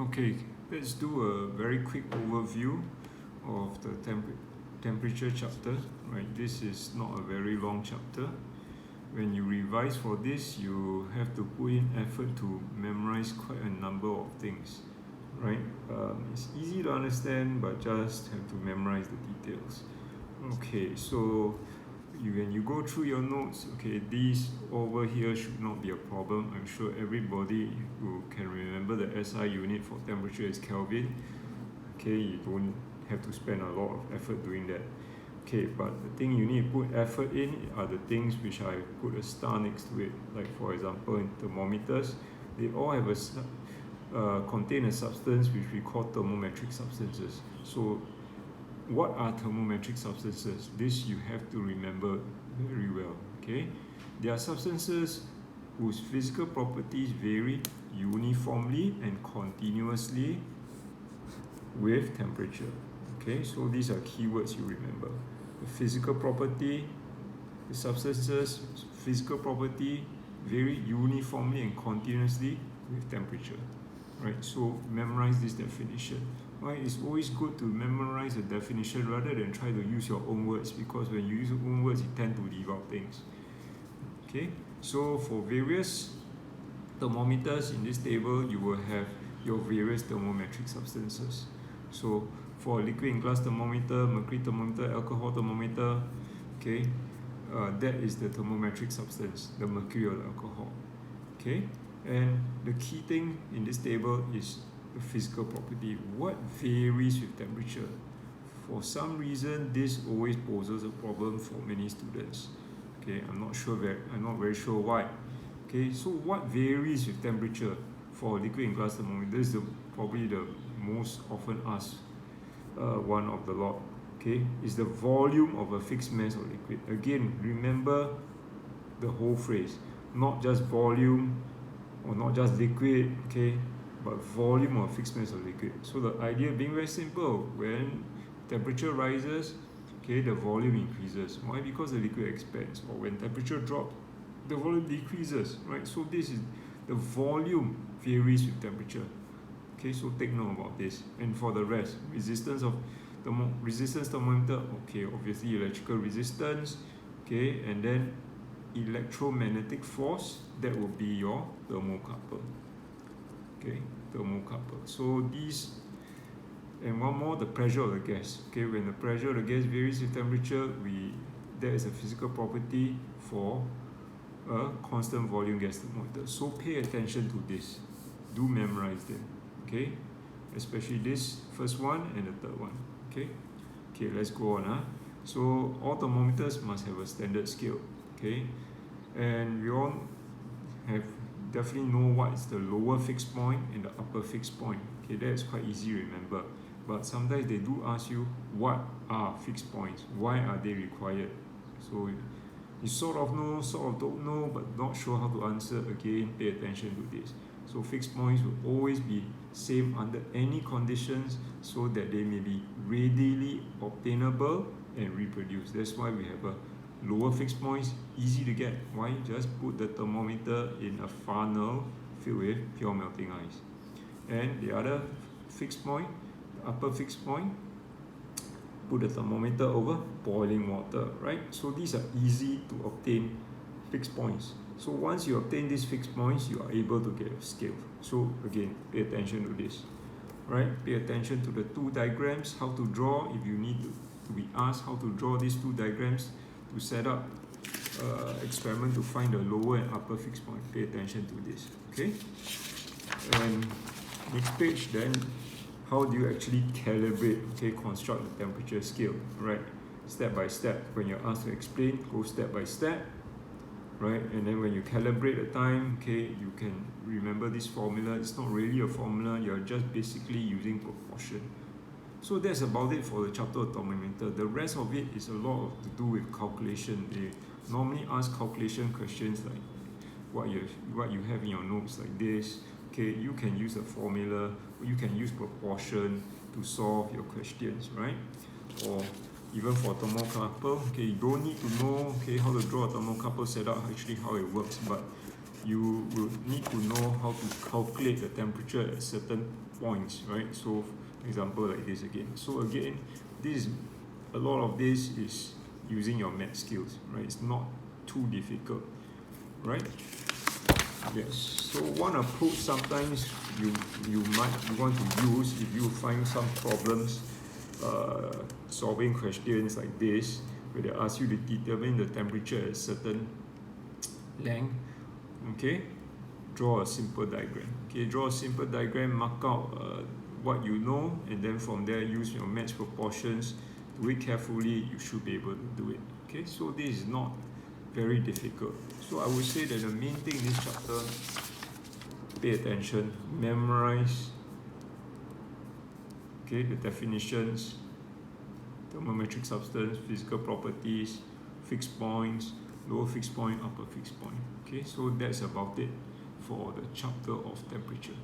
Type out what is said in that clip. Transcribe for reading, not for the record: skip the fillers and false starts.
Okay, let's do a very quick overview of the temperature chapter. Right, this is not a very long chapter. When you revise for this, you have to put in effort to memorize quite a number of things. Right, it's easy to understand, but just have to memorize the details. Okay, so when you go through your notes, okay, these over here should not be a problem. I'm sure everybody who can remember the SI unit for temperature is Kelvin. Okay, you don't have to spend a lot of effort doing that. Okay, but the thing you need to put effort in are the things which I put a star next to it. Like for example, in thermometers, they all have contain a substance which we call thermometric substances. So what are thermometric substances? This you have to remember very well. Okay, they are substances whose physical properties vary uniformly and continuously with temperature. Okay, so these are keywords you remember. The physical property, the substances physical property vary uniformly and continuously with temperature. Right, so memorize this definition. Right, it's always good to memorize a definition rather than try to use your own words, because when you use your own words, you tend to leave out things. Okay, so for various thermometers in this table, you will have your various thermometric substances. So for liquid and glass thermometer, mercury thermometer, alcohol thermometer, okay, that is the thermometric substance, the mercury or the alcohol. Okay, and the key thing in this table is the physical property. What varies with temperature? For some reason, this always poses a problem for many students. Okay, I'm not very sure why. Okay, so what varies with temperature for liquid and glass thermometer? This is probably the most often asked one of the lot. Okay, is the volume of a fixed mass of liquid. Again, remember the whole phrase, not just volume or not just liquid, okay, but volume or fixed mass of liquid. So the idea being very simple: when temperature rises, okay, the volume increases. Why? Because the liquid expands. Or when temperature drops, the volume decreases. Right? So this is the volume varies with temperature. Okay, so take note about this. And for the rest, resistance thermometer, okay, obviously electrical resistance, okay, and then electromagnetic force, that will be your thermocouple. Okay, thermocouple. So these, and one more, the pressure of the gas. Okay, when the pressure of the gas varies with temperature, that is a physical property for a constant volume gas thermometer. So pay attention to this. Do memorize them. Okay, especially this first one and the third one. Okay, let's go on. So all thermometers must have a standard scale. Okay, and we all have definitely know what is the lower fixed point and the upper fixed point. Okay, that is quite easy to remember. But sometimes they do ask you, what are fixed points? Why are they required? So you sort of know, sort of don't know, but not sure how to answer. Again, pay attention to this. So fixed points will always be same under any conditions, so that they may be readily obtainable and reproduced. That's why we have a lower fixed points, easy to get. Why? Just put the thermometer in a funnel filled with pure melting ice. And the other fixed point, the upper fixed point, put the thermometer over boiling water, right? So these are easy to obtain fixed points. So once you obtain these fixed points, you are able to get a scale. So again, pay attention to this, right? Pay attention to the two diagrams, how to draw. If you need to be asked how to draw these two diagrams to set up experiment to find the lower and upper fixed point, pay attention to this. Okay, and next page, then how do you actually calibrate, okay, construct the temperature scale, right? Step by step. When you're asked to explain, go step by step, right? And then when you calibrate the time, okay, you can remember this formula. It's not really a formula, you're just basically using proportion. So that's about it for the chapter of thermometer. The rest of it is a lot to do with calculation. They normally ask calculation questions like what you have in your notes like this. Okay, you can use a formula, or you can use proportion to solve your questions, right? Or even for thermocouple, okay, you don't need to know, okay, how to draw a thermocouple setup, actually how it works, but you will need to know how to calculate the temperature at certain points, right? So example like this again. So again, a lot of this is using your math skills, right? It's not too difficult, right? Yes. So one approach sometimes you might want to use if you find some problems solving questions like this, where they ask you to determine the temperature at a certain length. Okay, draw a simple diagram. Okay, draw a simple diagram, mark out what you know, and then from there use your math proportions. Do it carefully, you should be able to do it. Okay, so this is not very difficult. So I would say that the main thing in this chapter, pay attention, memorize, okay, the definitions, thermometric substance, physical properties, fixed points, lower fixed point, upper fixed point. Okay, so that's about it for the chapter of temperature.